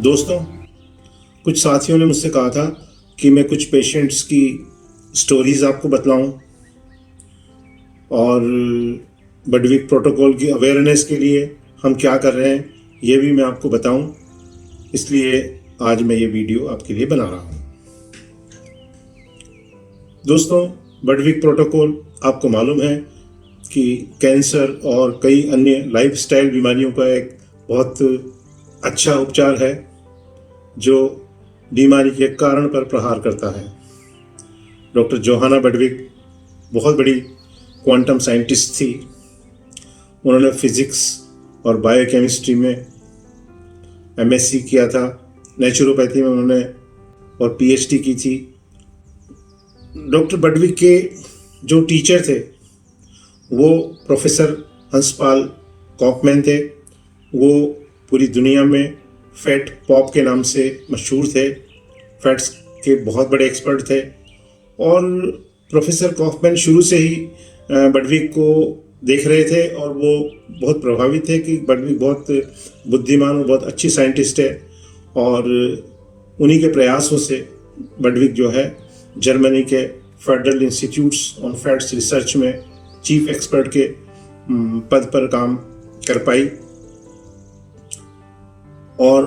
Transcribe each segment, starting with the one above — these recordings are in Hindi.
दोस्तों, कुछ साथियों ने मुझसे कहा था कि मैं कुछ पेशेंट्स की स्टोरीज आपको बतलाऊं और बडविक प्रोटोकॉल की अवेयरनेस के लिए हम क्या कर रहे हैं ये भी मैं आपको बताऊं। इसलिए आज मैं ये वीडियो आपके लिए बना रहा हूं। दोस्तों, बडविक प्रोटोकॉल आपको मालूम है कि कैंसर और कई अन्य लाइफस्टाइल बीमारियों का एक बहुत अच्छा उपचार है जो बीमारी के कारण पर प्रहार करता है। डॉक्टर जोहाना बडविक बहुत बड़ी क्वांटम साइंटिस्ट थी। उन्होंने फिजिक्स और बायोकेमिस्ट्री में एमएससी किया था। नेचुरोपैथी में उन्होंने और पीएचडी की थी। डॉक्टर बडविक के जो टीचर थे वो प्रोफेसर हंसपाल कॉफमैन थे। वो पूरी दुनिया में फैट पॉप के नाम से मशहूर थे। फैट्स के बहुत बड़े एक्सपर्ट थे और प्रोफेसर कॉफमैन शुरू से ही बडविक को देख रहे थे और वो बहुत प्रभावित थे कि बडविक बहुत बुद्धिमान और बहुत अच्छी साइंटिस्ट है। और उन्हीं के प्रयासों से बडविक जो है जर्मनी के federal institutes on fats research में चीफ एक्सपर्ट के पद पर काम कर पाई। और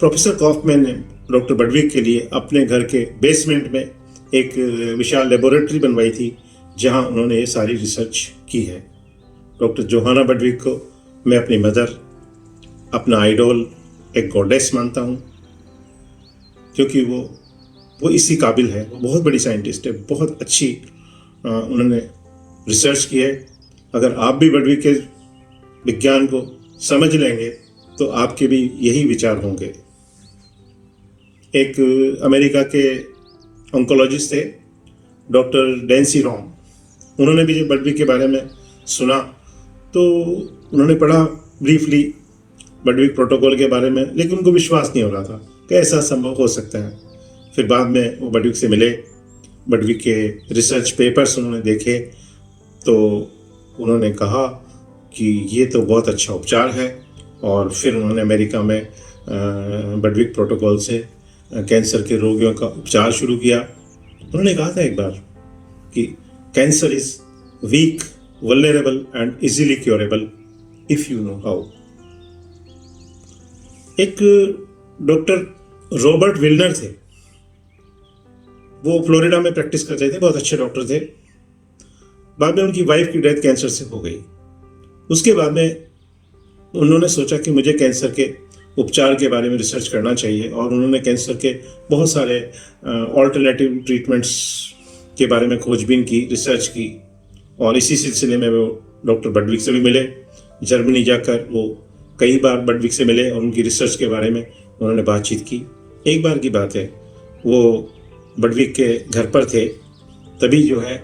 प्रोफेसर कॉफमैन ने डॉक्टर बडविक के लिए अपने घर के बेसमेंट में एक विशाल लेबोरेटरी बनवाई थी जहां उन्होंने ये सारी रिसर्च की है। डॉक्टर जोहाना बडविक को मैं अपनी मदर, अपना आइडॉल, एक गॉडेस मानता हूं क्योंकि वो इसी काबिल है। वो बहुत बड़ी साइंटिस्ट है, बहुत अच्छी उन्होंने रिसर्च की है। अगर आप भी बडविक के विज्ञान को समझ लेंगे तो आपके भी यही विचार होंगे। एक अमेरिका के ऑन्कोलॉजिस्ट थे डॉक्टर डेंसी रॉम। उन्होंने भी जब बडविक के बारे में सुना तो उन्होंने पढ़ा ब्रीफली बडविक प्रोटोकॉल के बारे में, लेकिन उनको विश्वास नहीं हो रहा था कि ऐसा संभव हो सकता है। फिर बाद में वो बडविक से मिले, बडविक के रिसर्च पेपर्स उन्होंने देखे तो उन्होंने कहा कि ये तो बहुत अच्छा उपचार है। और फिर उन्होंने अमेरिका में बडविक प्रोटोकॉल से कैंसर के रोगियों का उपचार शुरू किया। उन्होंने कहा था एक बार कि cancer is weak, vulnerable and easily curable if you know how. एक डॉक्टर रॉबर्ट विल्नर थे, वो फ्लोरिडा में प्रैक्टिस करते थे, बहुत अच्छे डॉक्टर थे। बाद में उनकी वाइफ की डेथ कैंसर से हो गई। उसके बाद में उन्होंने सोचा कि मुझे कैंसर के उपचार के बारे में रिसर्च करना चाहिए और उन्होंने कैंसर के बहुत सारे ऑल्टरनेटिव ट्रीटमेंट्स के बारे में खोजबीन की, रिसर्च की। और इसी सिलसिले में वो डॉक्टर बडविक से भी मिले। जर्मनी जाकर वो कई बार बडविक से मिले और उनकी रिसर्च के बारे में उन्होंने बातचीत की। एक बार की बात है, वो बडविक के घर पर थे, तभी जो है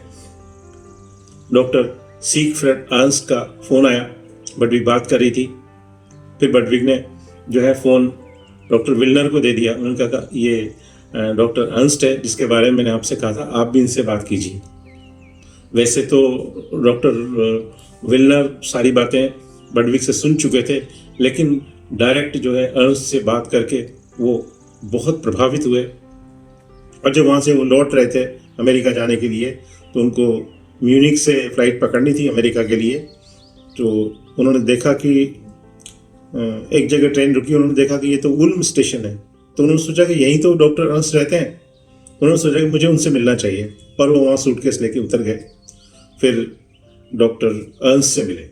डॉक्टर सिगफ्रीड अर्न्स्ट का फ़ोन आया। बडविक बात कर रही थी। फिर बडविक ने जो है फ़ोन डॉक्टर विल्नर को दे दिया। उन्होंने कहा ये डॉक्टर अर्न्स्ट है जिसके बारे में मैंने आपसे कहा था, आप भी इनसे बात कीजिए। वैसे तो डॉक्टर विल्नर सारी बातें बडविक से सुन चुके थे, लेकिन डायरेक्ट जो है अर्न्स्ट से बात करके वो बहुत प्रभावित हुए। और जब वहाँ से वो लौट रहे थे अमेरिका जाने के लिए तो उनको म्यूनिक से फ़्लाइट पकड़नी थी अमेरिका के लिए। तो उन्होंने देखा कि एक जगह ट्रेन रुकी, उन्होंने देखा कि ये तो उल्म स्टेशन है। तो उन्होंने सोचा कि यहीं तो डॉक्टर अर्न्स्ट रहते हैं। उन्होंने सोचा कि मुझे उनसे मिलना चाहिए और वो वहाँ सूटकेस लेके उतर गए। फिर डॉक्टर अर्न्स्ट से मिले।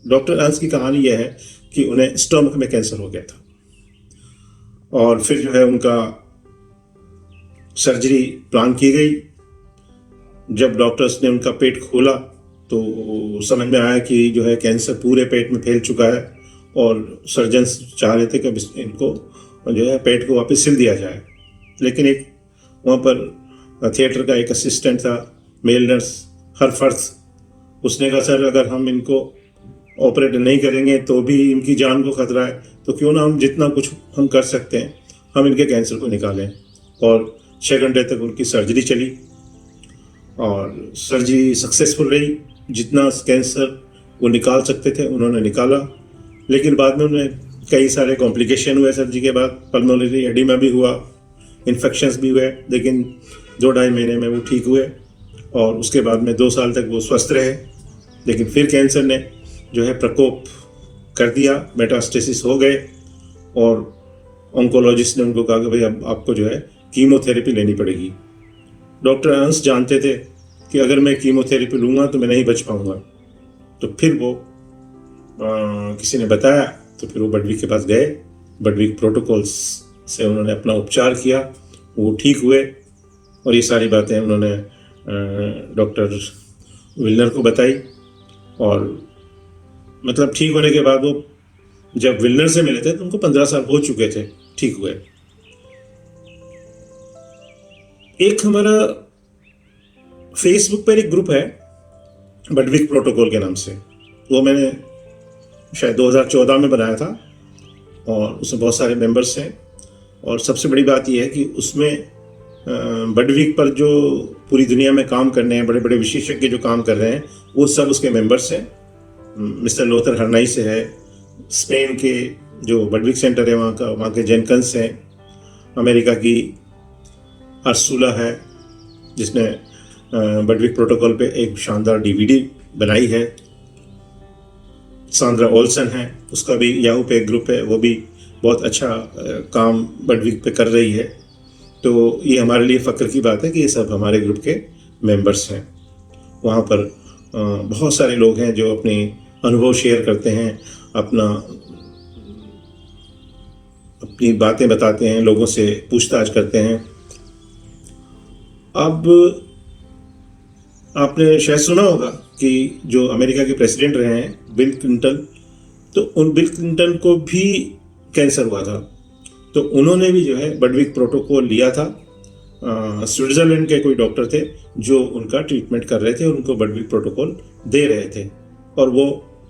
डॉक्टर अर्न्स्ट की कहानी यह है कि उन्हें स्टमक में कैंसर हो गया था और फिर जो है उनका सर्जरी प्लान की गई। जब डॉक्टर्स ने उनका पेट खोला तो समझ में आया कि जो है कैंसर पूरे पेट में फैल चुका है और सर्जन्स चाह रहे थे कि इनको जो है पेट को वापस सिल दिया जाए। लेकिन एक वहाँ पर थिएटर का एक असिस्टेंट था, मेल नर्स हरफर्थ, उसने कहा सर अगर हम इनको ऑपरेट नहीं करेंगे तो भी इनकी जान को खतरा है, तो क्यों ना हम जितना कुछ हम कर सकते हैं हम इनके कैंसर को निकालें। और 6 घंटे तक उनकी सर्जरी चली और सर्जरी सक्सेसफुल रही। जितना कैंसर वो निकाल सकते थे उन्होंने निकाला, लेकिन बाद में उन्हें कई सारे कॉम्प्लिकेशन हुए सर्जरी के बाद, पल्मोनरी एडिमा भी हुआ, इन्फेक्शंस भी हुए, लेकिन 2-2.5 महीने में वो ठीक हुए और उसके बाद में 2 साल तक वो स्वस्थ रहे। लेकिन फिर कैंसर ने जो है प्रकोप कर दिया, मेटास्टेसिस हो गए और ऑन्कोलॉजिस्ट ने उनको कहा कि भाई अब आपको जो है कीमोथेरेपी लेनी पड़ेगी। डॉक्टर अंश जानते थे कि अगर मैं कीमोथेरेपी लूँगा तो मैं नहीं बच पाऊँगा, तो फिर वो किसी ने बताया, तो फिर वो बडविक के पास गए। बडविक प्रोटोकॉल्स से उन्होंने अपना उपचार किया, वो ठीक हुए और ये सारी बातें उन्होंने डॉक्टर विलनर को बताई और मतलब ठीक होने के बाद वो जब विलनर से मिले थे तो उनको 15 साल हो चुके थे ठीक हुए। एक हमारा फेसबुक पर एक ग्रुप है बडविक प्रोटोकॉल के नाम से, वो मैंने शायद 2014 में बनाया था और उसमें बहुत सारे मेंबर्स हैं और सबसे बड़ी बात यह है कि उसमें बडविक पर जो पूरी दुनिया में काम करने हैं, बड़े बड़े विशेषज्ञ जो काम कर रहे हैं, वो सब उसके मेंबर्स हैं। मिस्टर लोथर हरनाई से है, स्पेन के जो बडविक सेंटर है वहाँ के जेनकन्स हैं, अमेरिका की अर्सुला है जिसने बडविक प्रोटोकॉल पे एक शानदार डीवीडी बनाई है, सांद्रा ओल्सन है, उसका भी याहू पे एक ग्रुप है, वो भी बहुत अच्छा काम बडविक पे कर रही है। तो ये हमारे लिए फ़ख्र की बात है कि ये सब हमारे ग्रुप के मेंबर्स हैं। वहाँ पर बहुत सारे लोग हैं जो अपनी अनुभव शेयर करते हैं, अपनी बातें बताते हैं, लोगों से पूछताछ करते हैं। अब आपने शायद सुना होगा कि जो अमेरिका के प्रेसिडेंट रहे हैं बिल क्लिंटन, तो उन बिल क्लिंटन को भी कैंसर हुआ था, तो उन्होंने भी जो है बडविक प्रोटोकॉल लिया था। स्विट्ज़रलैंड के कोई डॉक्टर थे जो उनका ट्रीटमेंट कर रहे थे और उनको बडविक प्रोटोकॉल दे रहे थे और वो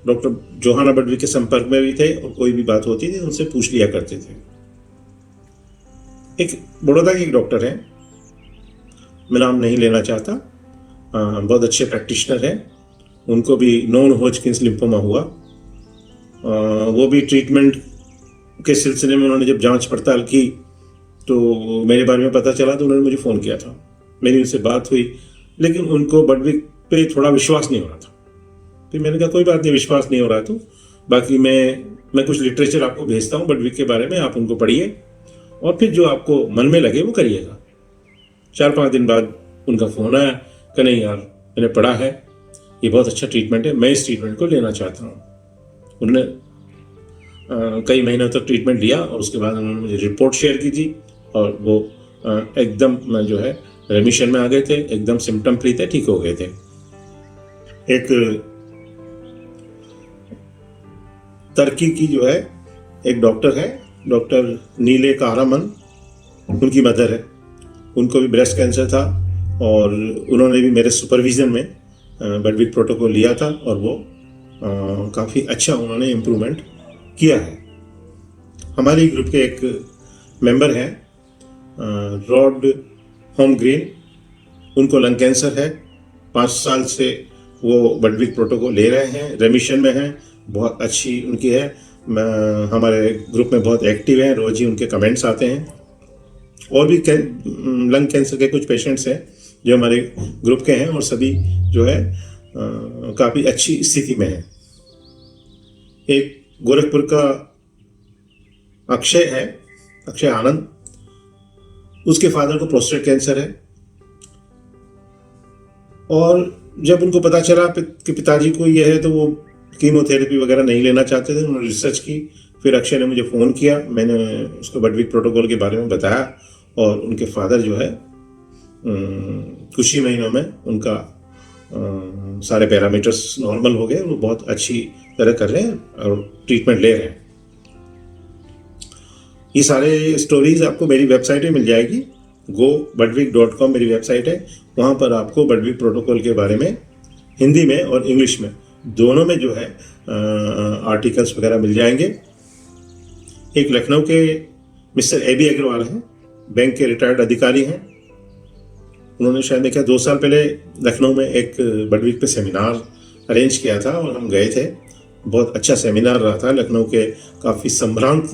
डॉक्टर जोहाना बडविक के संपर्क में भी थे और कोई भी बात होती थी उनसे पूछ लिया करते थे। एक बड़ौदा के एक डॉक्टर हैं, मैं नाम नहीं लेना चाहता, बहुत अच्छे प्रैक्टिशनर हैं, उनको भी नॉन हॉजकिंस लिम्फोमा हुआ। वो भी ट्रीटमेंट के सिलसिले में उन्होंने जब जांच पड़ताल की तो मेरे बारे में पता चला तो उन्होंने मुझे फ़ोन किया था, मेरी उनसे बात हुई, लेकिन उनको बडविक पे थोड़ा विश्वास नहीं हो रहा था। फिर मैंने कहा कोई बात नहीं, विश्वास नहीं हो रहा तो बाकी मैं कुछ लिटरेचर आपको भेजता हूँ बडविक के बारे में, आप उनको पढ़िए और फिर जो आपको मन में लगे वो करिएगा। 4-5 दिन बाद उनका फ़ोन आया कि नहीं यार, मैंने पढ़ा है, ये बहुत अच्छा ट्रीटमेंट है, मैं इस ट्रीटमेंट को लेना चाहता हूँ। उन्होंने कई महीनों तक ट्रीटमेंट लिया और उसके बाद उन्होंने मुझे रिपोर्ट शेयर की थी और वो एकदम जो है रेमिशन में आ गए थे, एकदम सिम्टम फ्री थे, ठीक हो गए थे। एक तुर्की की जो है एक डॉक्टर है, डॉक्टर नीले कारामन, उनकी मदर है, उनको भी ब्रेस्ट कैंसर था और उन्होंने भी मेरे सुपरविज़न में बडविक प्रोटोकॉल लिया था और वो काफ़ी अच्छा उन्होंने इम्प्रूवमेंट किया है। हमारे ग्रुप के एक मेंबर हैं रॉड होम ग्रीन, उनको लंग कैंसर है, 5 साल से वो बडविक प्रोटोकॉल ले रहे हैं, रेमिशन में हैं, बहुत अच्छी उनकी है। हमारे ग्रुप में बहुत एक्टिव हैं, रोज़ ही उनके कमेंट्स आते हैं। और भी लंग कैंसर के कुछ पेशेंट्स हैं जो हमारे ग्रुप के हैं और सभी जो है काफ़ी अच्छी स्थिति में है। एक गोरखपुर का अक्षय है, अक्षय आनंद, उसके फादर को प्रोस्टेट कैंसर है और जब उनको पता चला कि पिताजी को ये है तो वो कीमोथेरेपी वगैरह नहीं लेना चाहते थे, उन्होंने रिसर्च की। फिर अक्षय ने मुझे फ़ोन किया, मैंने उसको बडविक प्रोटोकॉल के बारे में बताया और उनके फादर जो है कुछ ही महीनों में उनका सारे पैरामीटर्स नॉर्मल हो गए, वो बहुत अच्छी तरह कर रहे हैं और ट्रीटमेंट ले रहे हैं। ये सारे स्टोरीज आपको मेरी वेबसाइट पे मिल जाएगी, gobadvik.com मेरी वेबसाइट है, वहाँ पर आपको बडविक प्रोटोकॉल के बारे में हिंदी में और इंग्लिश में दोनों में जो है आर्टिकल्स वगैरह मिल जाएंगे। एक लखनऊ के मिस्टर AB अग्रवाल हैं, बैंक के रिटायर्ड अधिकारी हैं, उन्होंने शायद देखा 2 साल पहले लखनऊ में एक बडविक पे सेमिनार अरेंज किया था और हम गए थे, बहुत अच्छा सेमिनार रहा था। लखनऊ के काफ़ी संभ्रांत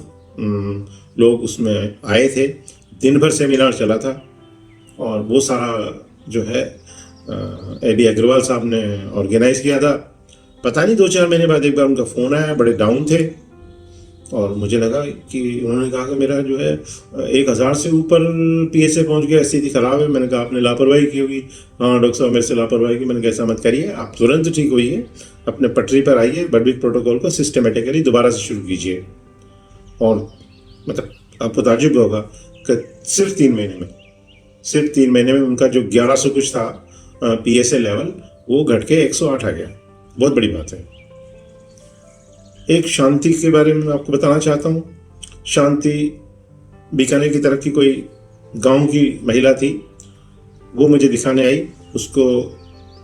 लोग उसमें आए थे। दिन भर सेमिनार चला था और वो सारा जो है A.B. अग्रवाल साहब ने ऑर्गेनाइज किया था। पता नहीं 2-4 महीने बाद एक बार उनका फ़ोन आया, बड़े डाउन थे और मुझे लगा कि उन्होंने कहा कि मेरा जो है 1000 से ऊपर PSA पहुंच गया, स्थिति ख़राब है। मैंने कहा आपने लापरवाही की होगी। हाँ डॉक्टर साहब, मेरे से लापरवाही की। मैंने कहा ऐसा मत करिए, आप तुरंत ठीक होइए, अपने पटरी पर आइए, बर्डविक प्रोटोकॉल को सिस्टमेटिकली दोबारा से शुरू कीजिए। और मतलब आपको ताज्जुब होगा कि सिर्फ 3 महीने में उनका जो 1100 कुछ था PSA लेवल, वो घट के 108 आ गया। बहुत बड़ी बात है। एक शांति के बारे में आपको बताना चाहता हूँ। शांति बीकानेर की तरफ की कोई गांव की महिला थी। वो मुझे दिखाने आई। उसको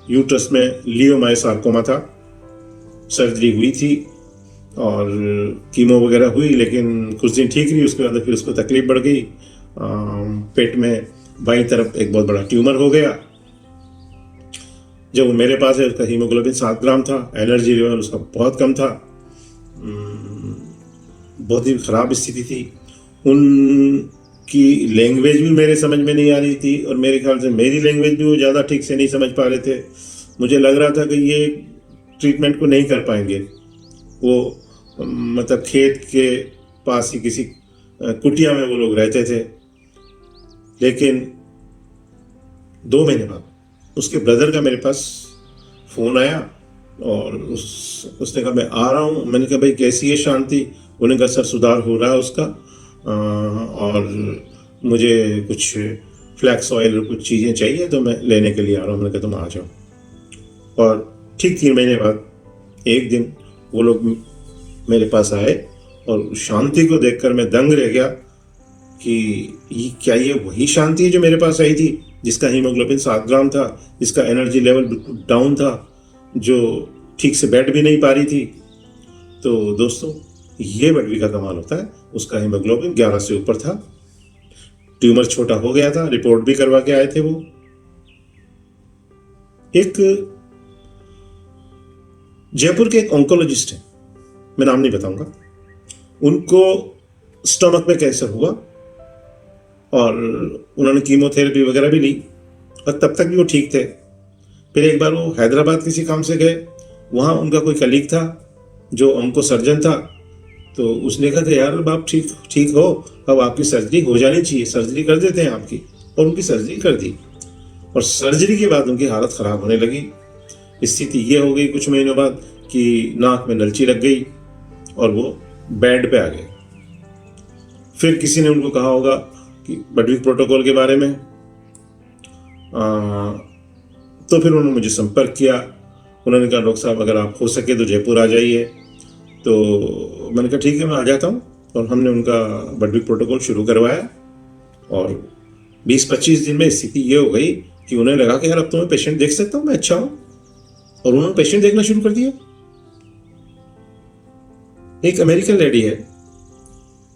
यूट्रस में लियोमायोसार्कोमा था। सर्जरी हुई थी और कीमो वगैरह हुई, लेकिन कुछ दिन ठीक रही। उसके बाद फिर उसको तकलीफ बढ़ गई। पेट में बाईं तरफ एक बहुत बड़ा ट्यूमर हो गया। जब वो मेरे पास है, उसका हीमोग्लोबिन 7 ग्राम था। एनर्जी लेवल उसका बहुत कम था। बहुत ही ख़राब स्थिति थी। उनकी लैंग्वेज भी मेरे समझ में नहीं आ रही थी और मेरे ख्याल से मेरी लैंग्वेज भी वो ज़्यादा ठीक से नहीं समझ पा रहे थे। मुझे लग रहा था कि ये ट्रीटमेंट को नहीं कर पाएंगे। वो मतलब खेत के पास ही किसी कुटिया में वो लोग रहते थे। लेकिन 2 महीने बाद उसके ब्रदर का मेरे पास फ़ोन आया और उसने कहा मैं आ रहा हूँ। मैंने कहा भाई कैसी है शांति? उन्होंने कहा सर सुधार हो रहा है उसका और मुझे कुछ फ्लैक्स ऑयल और कुछ चीज़ें चाहिए तो मैं लेने के लिए आ रहा हूँ। मैंने कहा तुम आ जाओ। और ठीक 3 महीने बाद एक दिन वो लोग मेरे पास आए और शांति को देखकर मैं दंग रह गया कि क्या ये वही शांति है जो मेरे पास आई थी, जिसका हीमोग्लोबिन 7 ग्राम था, जिसका एनर्जी लेवल बिल्कुल डाउन था, जो ठीक से बैठ भी नहीं पा रही थी। तो दोस्तों, ये बर्डविक का कमाल होता है। उसका हीमोग्लोबिन 11 से ऊपर था। ट्यूमर छोटा हो गया था। रिपोर्ट भी करवा के आए थे वो। एक जयपुर के एक ऑन्कोलॉजिस्ट है, मैं नाम नहीं बताऊंगा। उनको स्टमक में कैंसर हुआ और उन्होंने कीमोथेरेपी वगैरह भी ली और तब तक भी वो ठीक थे। फिर एक बार वो हैदराबाद किसी काम से गए। वहाँ उनका कोई कलीग था जो ऑन्को सर्जन था। तो उसने कहा था यार आप ठीक हो, अब आपकी सर्जरी हो जानी चाहिए, सर्जरी कर देते हैं आपकी। और उनकी सर्जरी कर दी और सर्जरी के बाद उनकी हालत ख़राब होने लगी। स्थिति ये हो गई कुछ महीनों बाद कि नाक में नलची लग गई और वो बेड पे आ गए। फिर किसी ने उनको कहा होगा कि बर्डविक प्रोटोकॉल के बारे में। तो फिर उन्होंने मुझे संपर्क किया। उन्होंने कहा डॉक्टर साहब अगर आप हो सके तो जयपुर आ जाइए। तो मैंने कहा ठीक है मैं आ जाता हूँ। और हमने उनका बर्डविक प्रोटोकॉल शुरू करवाया और 20-25 दिन में स्थिति ये हो गई कि उन्हें लगा कि यार अब तो मैं पेशेंट देख सकता हूँ, मैं अच्छा हूँ। और उन्होंने पेशेंट देखना शुरू कर दिया। एक अमेरिकन लेडी है,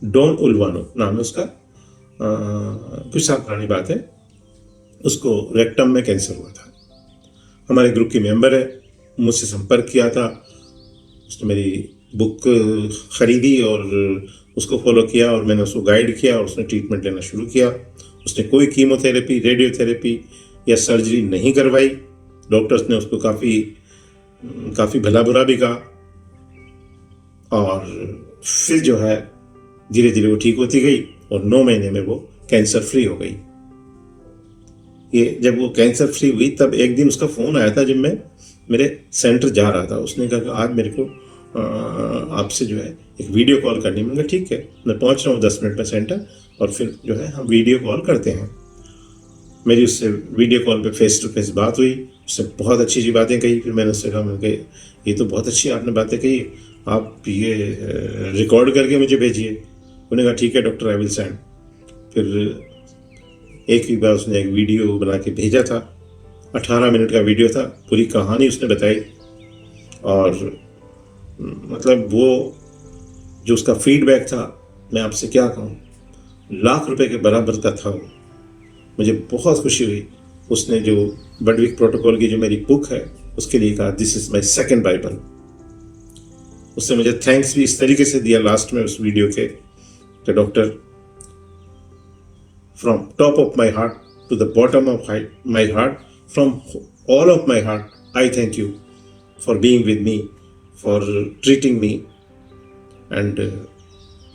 डॉन उल्वानो नाम है उसका। कुछ साल पुरानी बात है। उसको रेक्टम में कैंसर हुआ था। हमारे ग्रुप की मेंबर है, मुझसे संपर्क किया था। उसने मेरी बुक खरीदी और उसको फॉलो किया और मैंने उसको गाइड किया और उसने ट्रीटमेंट लेना शुरू किया। उसने कोई कीमोथेरेपी, रेडियोथेरेपी या सर्जरी नहीं करवाई। डॉक्टर्स ने उसको काफ़ी भला बुरा भी कहा और फिर जो है धीरे धीरे वो ठीक होती गई और 9 महीने में वो कैंसर फ्री हो गई। ये जब वो कैंसर फ्री हुई तब एक दिन उसका फ़ोन आया था जब मैं मेरे सेंटर जा रहा था। उसने कहा कि आज मेरे को आपसे जो है एक वीडियो कॉल करनी। मैंने कहा ठीक है, मैं पहुंच रहा हूँ 10 मिनट में सेंटर और फिर जो है हम वीडियो कॉल करते हैं। मेरी उससे वीडियो कॉल पे फेस टू फेस बात हुई। उससे बहुत अच्छी अच्छी बातें कही। फिर मैंने उससे कहा, मैंने कहा ये तो बहुत अच्छी आपने बातें कही, आप ये रिकॉर्ड करके मुझे भेजिए। उन्होंने कहा ठीक है डॉक्टर, आई विल सेंड। फिर एक ही बार उसने एक वीडियो बना के भेजा था। 18 मिनट का वीडियो था। पूरी कहानी उसने बताई और मतलब वो जो उसका फीडबैक था, मैं आपसे क्या कहूँ, लाख रुपए के बराबर का था। मुझे बहुत खुशी हुई। उसने जो बर्डविक प्रोटोकॉल की जो मेरी बुक है उसके लिए कहा this is my second Bible. उसने मुझे थैंक्स भी इस तरीके से दिया लास्ट में उस वीडियो के कि doctor, from top of my heart to the bottom of my heart, from all of my heart, I thank you for being with me, for treating me and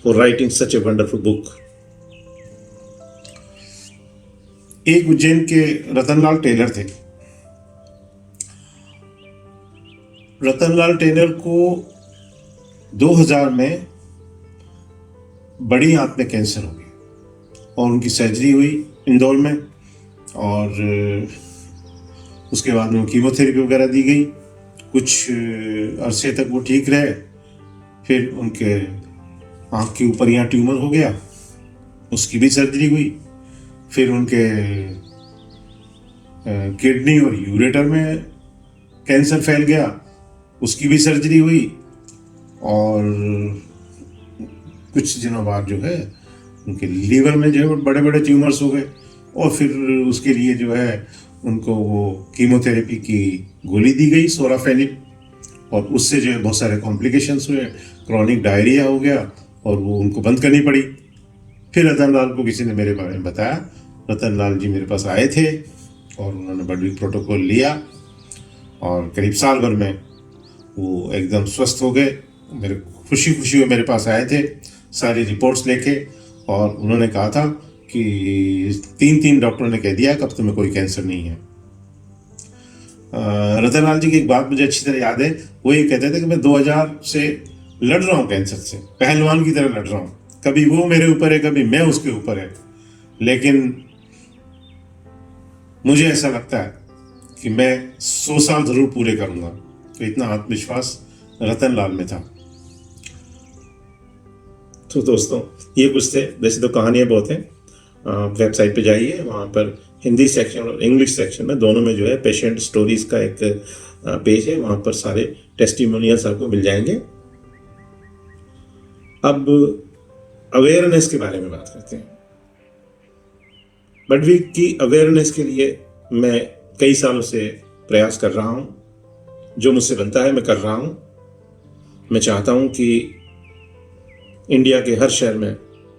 for writing such a wonderful book. एक उज्जैन के रतनलाल टेलर थे। रतनलाल टेलर को 2000 में बड़ी आंत में कैंसर हो गया और उनकी सर्जरी हुई इंदौर में, और उसके बाद में कीमोथेरेपी वगैरह दी गई। कुछ अरसे तक वो ठीक रहे, फिर उनके आँख के ऊपर यहाँ ट्यूमर हो गया, उसकी भी सर्जरी हुई। फिर उनके किडनी और यूरेटर में कैंसर फैल गया, उसकी भी सर्जरी हुई। और कुछ दिनों बाद जो है उनके लीवर में जो है बड़े बड़े ट्यूमर्स हो गए, और फिर उसके लिए जो है उनको वो कीमोथेरेपी की गोली दी गई सोराफेनिप, और उससे जो है बहुत सारे कॉम्प्लिकेशंस हुए, क्रॉनिक डायरिया हो गया और वो उनको बंद करनी पड़ी। फिर रतनलाल को किसी ने मेरे बारे में बताया, रतनलाल जी मेरे पास आए थे और उन्होंने बडविक प्रोटोकॉल लिया और करीब साल भर में वो एकदम स्वस्थ हो गए। मेरे खुशी खुशी वो मेरे पास आए थे सारी रिपोर्ट्स लेके, और उन्होंने कहा था कि 3 डॉक्टरों ने कह दिया कि अब तुम्हें कोई कैंसर नहीं है। रतनलाल जी की एक बात मुझे अच्छी तरह याद है, वो ये कहते थे कि मैं 2000 से लड़ रहा हूँ कैंसर से, पहलवान की तरह लड़ रहा हूँ, कभी वो मेरे ऊपर है कभी मैं उसके ऊपर है, लेकिन मुझे ऐसा लगता है कि मैं 100 साल जरूर पूरे करूंगा। तो इतना आत्मविश्वास रतनलाल में था। तो दोस्तों ये कुछ थे, वैसे तो कहानियाँ बहुत हैं। वेबसाइट पे जाइए, वहाँ पर हिंदी सेक्शन और इंग्लिश सेक्शन में दोनों में जो है पेशेंट स्टोरीज का एक पेज है, वहाँ पर सारे टेस्टिमोनियल्स आपको मिल जाएंगे। अब अवेयरनेस के बारे में बात करते हैं। बडविक की अवेयरनेस के लिए मैं कई सालों से प्रयास कर रहा हूँ, जो मुझसे बनता है मैं कर रहा हूँ। मैं चाहता हूँ कि इंडिया के हर शहर में,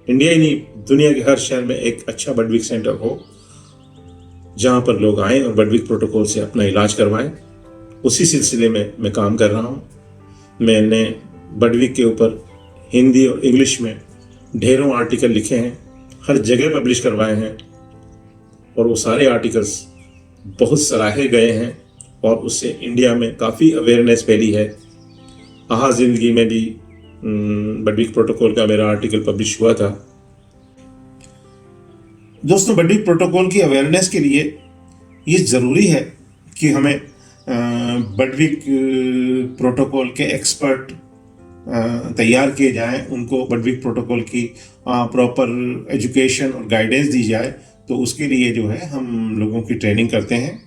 इंडिया ही नहीं दुनिया के हर शहर में एक अच्छा बडविक सेंटर हो, जहाँ पर लोग आएं और बडविक प्रोटोकॉल से अपना इलाज करवाएं। उसी सिलसिले में मैं काम कर रहा हूँ। मैंने बडविक के ऊपर हिंदी और इंग्लिश में ढेरों आर्टिकल लिखे हैं, हर जगह पब्लिश करवाए हैं, और वो सारे आर्टिकल्स बहुत सराहे गए हैं, और उससे इंडिया में काफ़ी अवेयरनेस फैली है। आहा जिंदगी में भी बडविक प्रोटोकॉल का मेरा आर्टिकल पब्लिश हुआ था। दोस्तों, बडविक प्रोटोकॉल की अवेयरनेस के लिए ये ज़रूरी है कि हमें बडविक प्रोटोकॉल के एक्सपर्ट तैयार किए जाएं, उनको बडविक प्रोटोकॉल की प्रॉपर एजुकेशन और गाइडेंस दी जाए। तो उसके लिए जो है हम लोगों की ट्रेनिंग करते हैं,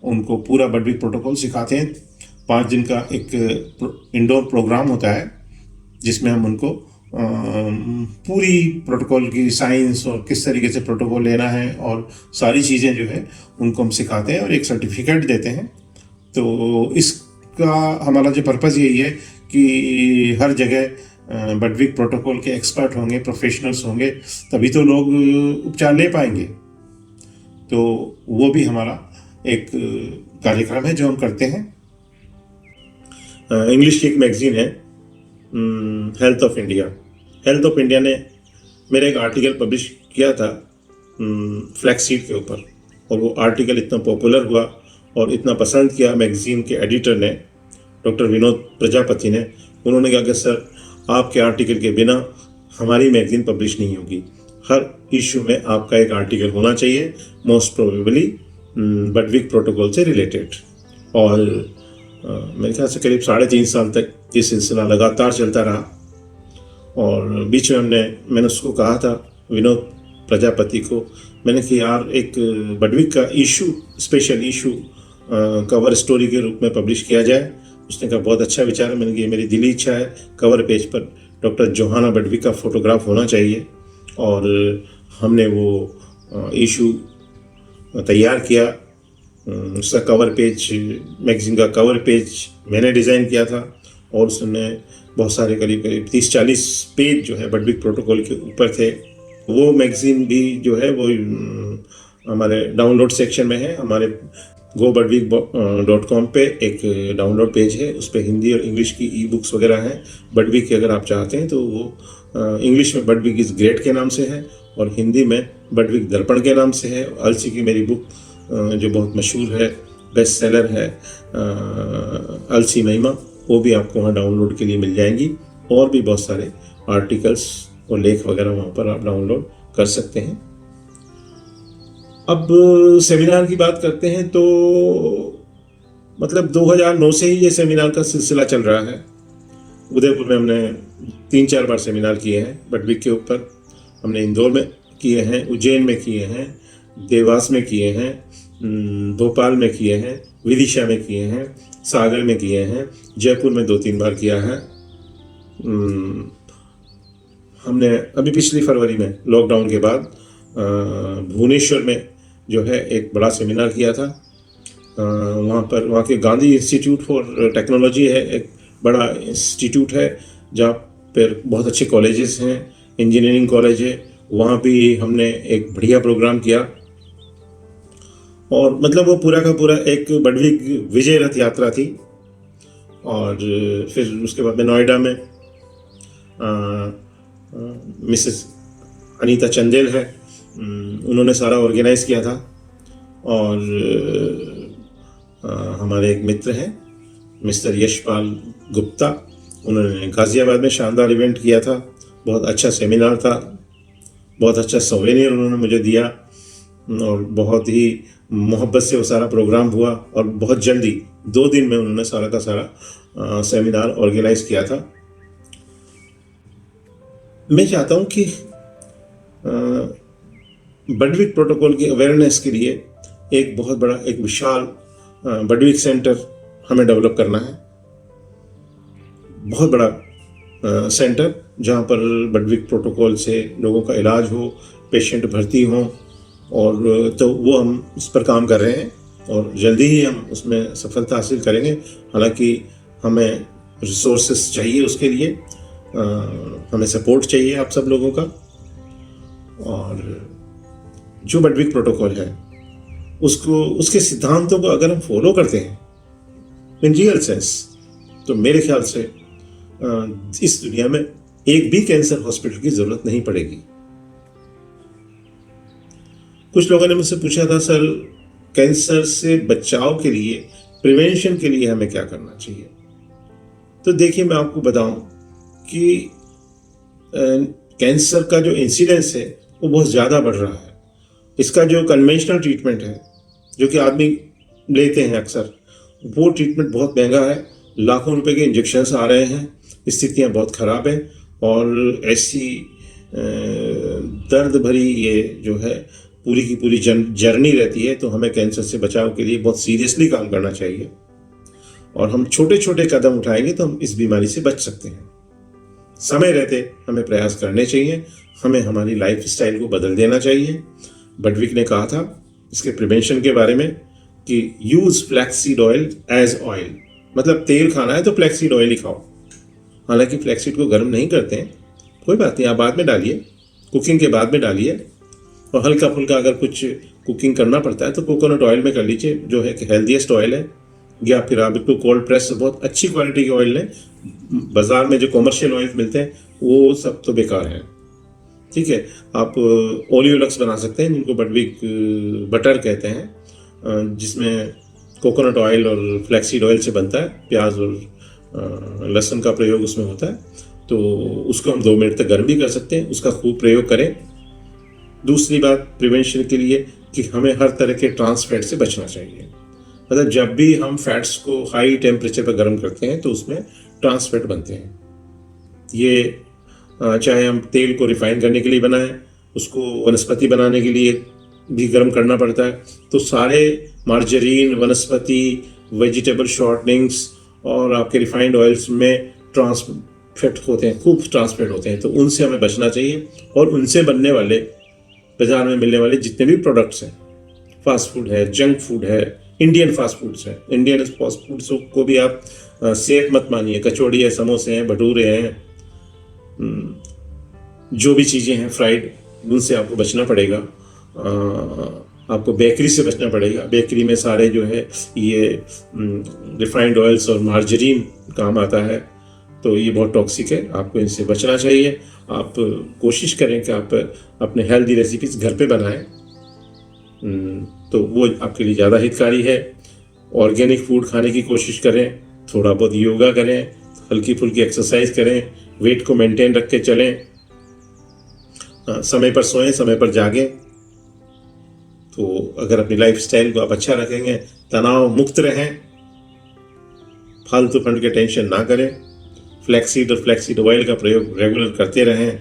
उनको पूरा बडविक प्रोटोकॉल सिखाते हैं। 5 दिन का एक इंडोर प्रोग्राम होता है, जिसमें हम उनको पूरी प्रोटोकॉल की साइंस और किस तरीके से प्रोटोकॉल लेना है और सारी चीज़ें जो है उनको हम सिखाते हैं और एक सर्टिफिकेट देते हैं। तो इसका हमारा जो पर्पज़ यही है कि हर जगह बडविक प्रोटोकॉल के एक्सपर्ट होंगे, प्रोफेशनल्स होंगे, तभी तो लोग उपचार ले पाएंगे। तो वो भी हमारा एक कार्यक्रम है जो हम करते हैं। इंग्लिश की एक मैगजीन है health of India. Health of India ने मेरा एक आर्टिकल पब्लिश किया था फ्लैक्सीड के ऊपर, और वो आर्टिकल इतना पॉपुलर हुआ और इतना पसंद किया मैगजीन के एडिटर ने, डॉक्टर विनोद प्रजापति ने। उन्होंने कहा कि सर, आपके आर्टिकल के बिना हमारी मैगजीन पब्लिश नहीं होगी, हर इशू में आपका एक आर्टिकल होना चाहिए, मोस्ट प्रोबेबली बडविक प्रोटोकॉल से रिलेटेड। और मेरे ख्याल से करीब 3.5 साल तक ये सिलसिला लगातार चलता रहा। और बीच में मैंने उसको कहा था, विनोद प्रजापति को, मैंने कि यार एक बडविक का issue, special issue cover story के रूप में पब्लिश किया जाए। उसने कहा बहुत अच्छा विचार है। मैंने कहा मेरी दिली इच्छा है, कवर पेज पर डॉक्टर जोहाना बडविक का फोटोग्राफ होना चाहिए। और हमने वो इशू तैयार किया। उसका कवर पेज, मैगजीन का कवर पेज मैंने डिज़ाइन किया था, और उसमें बहुत सारे करीब करीब 30-40 पेज जो है बडविक प्रोटोकॉल के ऊपर थे। वो मैगजीन भी जो है वो हमारे डाउनलोड सेक्शन में है। हमारे gobadvik.com पे एक डाउनलोड पेज है, उस पर हिंदी और इंग्लिश की ई बुक्स वगैरह हैं। बडविक की अगर आप चाहते हैं तो वो इंग्लिश में बडविक इज़ ग्रेट के नाम से है और हिंदी में बडविक दर्पण के नाम से है। अलसी की मेरी बुक जो बहुत मशहूर है, बेस्ट सेलर है, अलसी महिमा, वो भी आपको वहाँ डाउनलोड के लिए मिल जाएंगी। और भी बहुत सारे आर्टिकल्स और लेख वगैरह वहाँ पर आप डाउनलोड कर सकते हैं। अब सेमिनार की बात करते हैं तो मतलब 2009 से ही ये सेमिनार का सिलसिला चल रहा है। उदयपुर में हमने 3-4 बार सेमिनार किए हैं बडविक के ऊपर। हमने इंदौर में किए हैं, उज्जैन में किए हैं, देवास में किए हैं, भोपाल में किए हैं, विदिशा में किए हैं, सागर में किए हैं, जयपुर में 2-3 बार किया है। हमने अभी पिछली फरवरी में लॉकडाउन के बाद भुवनेश्वर में जो है एक बड़ा सेमिनार किया था। वहाँ के गांधी इंस्टीट्यूट फॉर टेक्नोलॉजी है, एक बड़ा इंस्टीट्यूट है जहाँ पर बहुत अच्छे कॉलेजेस हैं, इंजीनियरिंग कॉलेज है। वहाँ भी हमने एक बढ़िया प्रोग्राम किया और मतलब वो पूरा का पूरा एक बडविक विजय रथ यात्रा थी। और फिर उसके बाद में नोएडा में मिसेस अनीता चंदेल है, उन्होंने सारा ऑर्गेनाइज किया था। और हमारे एक मित्र हैं मिस्टर यशपाल गुप्ता, उन्होंने गाज़ियाबाद में शानदार इवेंट किया था। बहुत अच्छा सेमिनार था, बहुत अच्छा सोवेनियर उन्होंने मुझे दिया और बहुत ही मोहब्बत से वो सारा प्रोग्राम हुआ। और बहुत जल्दी 2 दिन में उन्होंने सारा का सारा सेमिनार ऑर्गेनाइज किया था। मैं चाहता हूँ कि बडविक प्रोटोकॉल की अवेयरनेस के लिए एक बहुत बड़ा एक विशाल बडविक सेंटर हमें डेवलप करना है। बहुत बड़ा सेंटर जहाँ पर बडविक प्रोटोकॉल से लोगों का इलाज हो, पेशेंट भर्ती हों, और तो वो हम उस पर काम कर रहे हैं और जल्दी ही हम उसमें सफलता हासिल करेंगे। हालांकि हमें रिसोर्सेस चाहिए उसके लिए, हमें सपोर्ट चाहिए आप सब लोगों का। और जो बडविक प्रोटोकॉल है उसको, उसके सिद्धांतों को अगर हम फॉलो करते हैं इन रियल सेंस, तो मेरे ख्याल से इस दुनिया में एक भी कैंसर हॉस्पिटल की जरूरत नहीं पड़ेगी। कुछ लोगों ने मुझसे पूछा था, सर कैंसर से बचाव के लिए, प्रिवेंशन के लिए हमें क्या करना चाहिए? तो देखिए, मैं आपको बताऊं कि कैंसर का जो इंसिडेंस है वो बहुत ज़्यादा बढ़ रहा है। इसका जो कन्वेंशनल ट्रीटमेंट है जो कि आदमी लेते हैं अक्सर, वो ट्रीटमेंट बहुत महंगा है। लाखों रुपए के इंजेक्शन्स आ रहे हैं, स्थितियाँ बहुत ख़राब हैं और ऐसी दर्द भरी ये जो है पूरी की पूरी जर्नी रहती है। तो हमें कैंसर से बचाव के लिए बहुत सीरियसली काम करना चाहिए और हम छोटे छोटे कदम उठाएंगे तो हम इस बीमारी से बच सकते हैं। समय रहते हमें प्रयास करने चाहिए, हमें हमारी लाइफ स्टाइल को बदल देना चाहिए। बडविक ने कहा था इसके प्रिवेंशन के बारे में कि use flaxseed oil as oil, मतलब तेल खाना है तो फ्लैक्सीड ऑयल ही खाओ। हालांकि फ्लैक्सीड को गर्म नहीं करते हैं, कोई बात नहीं, आप बाद में डालिए, कुकिंग के बाद में डालिए। और हल्का फुल्का अगर कुछ कुकिंग करना पड़ता है तो कोकोनट ऑयल में कर लीजिए, जो है कि हेल्दीएस्ट ऑयल है। या फिर आप बिल्कुल कोल्ड प्रेस बहुत अच्छी क्वालिटी के ऑयल लें। बाजार में जो कॉमर्शियल ऑयल मिलते हैं वो सब तो बेकार हैं, ठीक है। आप ओलियोलक्स बना सकते हैं, जिनको बडविक बटर कहते हैं, जिसमें कोकोनट ऑयल और फ्लैक्सीड ऑयल से बनता है। प्याज और लहसुन का प्रयोग उसमें होता है, तो उसको हम 2 मिनट तक गर्म भी कर सकते हैं, उसका खूब प्रयोग करें। दूसरी बात प्रिवेंशन के लिए कि हमें हर तरह के ट्रांस फैट से बचना चाहिए। मतलब जब भी हम फैट्स को हाई टेम्परेचर पर गर्म करते हैं तो उसमें ट्रांस फैट बनते हैं। ये चाहे हम तेल को रिफाइन करने के लिए बनाएं, उसको वनस्पति बनाने के लिए भी गर्म करना पड़ता है। तो सारे मार्जरीन, वनस्पति, वेजिटेबल शॉर्टनिंग्स और आपके रिफाइंड ऑयल्स में ट्रांस फैट होते हैं, खूब ट्रांस फैट होते हैं। तो उनसे हमें बचना चाहिए और उनसे बनने वाले बाजार में मिलने वाले जितने भी प्रोडक्ट्स हैं, फास्ट फूड है, जंक फूड है, इंडियन फास्ट फूड्स हैं। इंडियन फास्ट फूड्स को भी आप सेफ मत मानिए। कचौड़ी है, समोसे हैं, भटूरे हैं, जो भी चीज़ें हैं फ्राइड, उनसे आपको बचना पड़ेगा। आपको बेकरी से बचना पड़ेगा। बेकरी में सारे जो है ये रिफाइंड ऑयल्स और मार्जरीन काम आता है, तो ये बहुत टॉक्सिक है, आपको इनसे बचना चाहिए। आप कोशिश करें कि आप अपने हेल्दी रेसिपीज घर पे बनाएं, तो वो आपके लिए ज़्यादा हितकारी है। ऑर्गेनिक फूड खाने की कोशिश करें, थोड़ा बहुत योगा करें, हल्की फुल्की एक्सरसाइज करें, वेट को मेंटेन रख के चलें, समय पर सोएं, समय पर जागें। तो अगर अपनी लाइफ स्टाइल को आप अच्छा रखेंगे, तनाव मुक्त रहें, फालतू फंड के टेंशन ना करें, फ्लैक्सीड और फ्लैक्सीड ऑयल का प्रयोग रेगुलर करते रहें,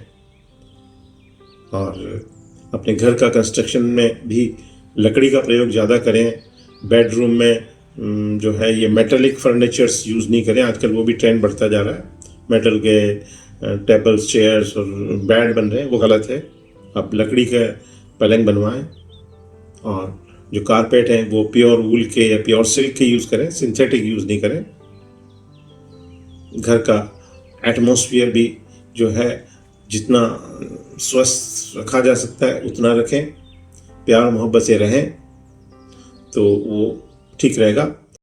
और अपने घर का कंस्ट्रक्शन में भी लकड़ी का प्रयोग ज़्यादा करें। बेडरूम में जो है ये मेटलिक फर्नीचर्स यूज़ नहीं करें। आजकल वो भी ट्रेंड बढ़ता जा रहा है, मेटल के टेबल्स, चेयर्स और बेड बन रहे हैं, वो गलत है। आप लकड़ी का पलंग बनवाएं, और जो कारपेट हैं वो प्योर वूल के या प्योर सिल्क के यूज़ करें, सिंथेटिक यूज़ नहीं करें। घर का एटमॉस्फेयर भी जो है जितना स्वस्थ रखा जा सकता है उतना रखें, प्यार मोहब्बत से रहें, तो वो ठीक रहेगा।